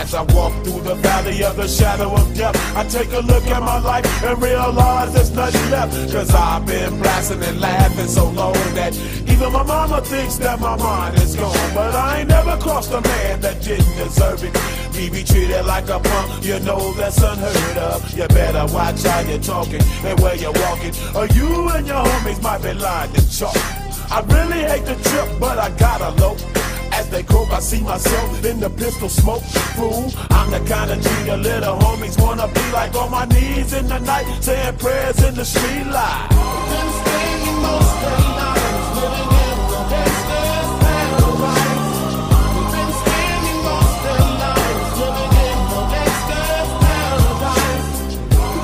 As I walk through the valley of the shadow of death, I take a look at my life and realize there's nothing left. Cause I've been blasting and laughing so long that even my mama thinks that my mind is gone. But I ain't never crossed a man that didn't deserve it. Me be treated like a punk, you know that's unheard of. You better watch how you're talking and where you're walking, or you and your homies might be lined in chalk. I really hate the trip, but I gotta low. As they croak, I see myself in the pistol smoke. Fool, I'm the kind of G the little homies wanna be like, on my knees in the night, saying prayers in the street light. Been spending most of the night living in the gangster's paradise. Been spending most of the night living in the gangster's paradise.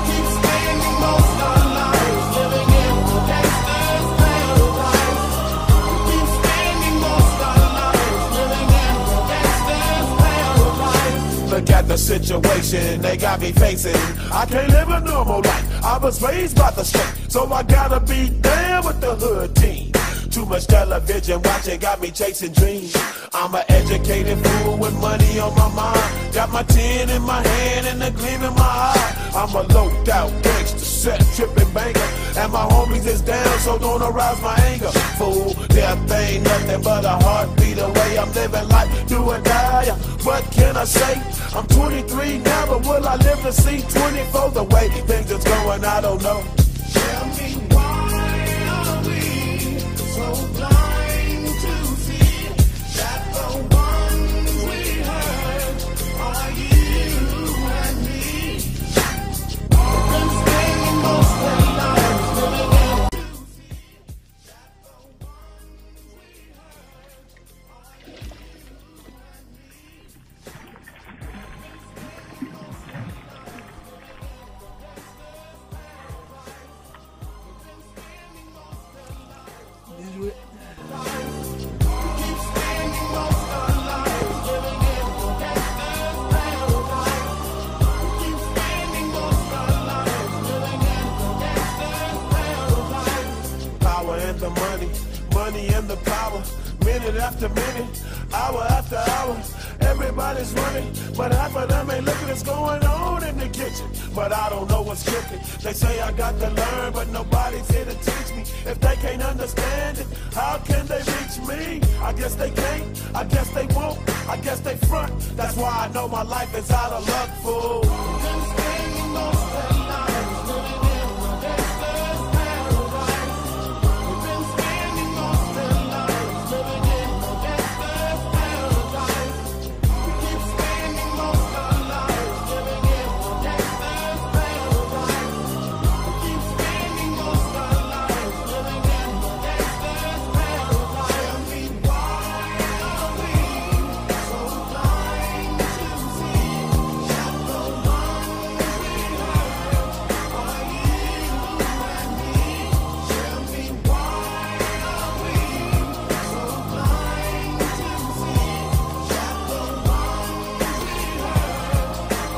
Keep spending most of the night living in the gangster's paradise. Keep spending most of the night living in the gangster's paradise. Look at the situation they got me facing. I can't live a normal life. I was raised by the street, so I gotta be down with the hood team. Too much television watching got me chasing dreams. I'm an educated fool with money on my mind. Got my tin in my hand and a gleam in my eye. I'm a loped out gangster, set tripping banker, and my homies is down, so don't arouse my anger. Fool, death ain't nothing but a heartbeat away. I'm living life, do or die. What can I say? I'm 23 now, but will I live to see 24? The way things is going, I don't know. Tell me why are we so blind to see that the ones we hurt are you and me? Been spending most of the night living in to see that the ones we hurt are you and me. Keep spending most of the night living in the gangster's paradise. Keep spending most of the night living in the gangster's paradise. Power and the money, money and the power. Minute after minute, hour after hour, everybody's running, but half of them ain't looking what's going on in the kitchen. But I don't know what's cooking. They say I got to learn, but nobody's here to teach me. If they can't understand it, how can they reach me? I guess they can't, I guess they won't, I guess they front. That's why I know my life is out of luck, fool. Been spending most of the night living in the gangster's paradise. Been spending most of the night living in the gangster's paradise. Keep spending most of the night living in the gangster's paradise. Keep spending most of the night living in the gangster's paradise. Tell me why are we so blind to see that the ones we hurt are you and me? Tell me why are we so blind to see that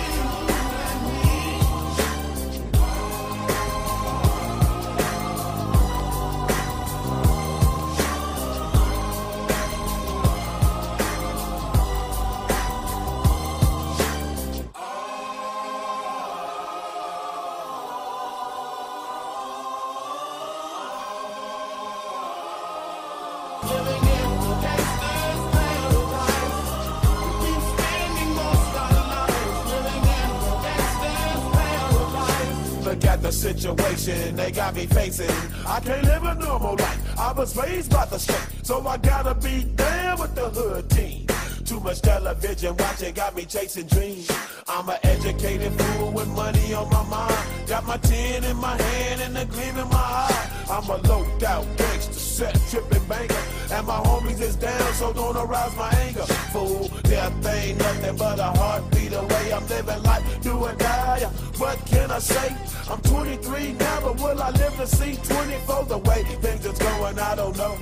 the ones we hurt are you and me? Living in the gangster's paradise. Keep spending most of the night living in the gangster's paradise. Look at the situation they got me facing. I can't live a normal life. I was raised by the street, so I gotta be down with the hood team. Too much television watching got me chasing dreams. I'm an educated fool with money on my mind. Got my tin in my hand and a gleam in my eye. I'm a loped out gangster, set tripping banker, and my homies is down, so don't arouse my anger. Fool, death ain't nothing but a heartbeat away. I'm living life, do or die. What can I say? I'm 23 now, but will I live to see 24? The way things is going, I don't know.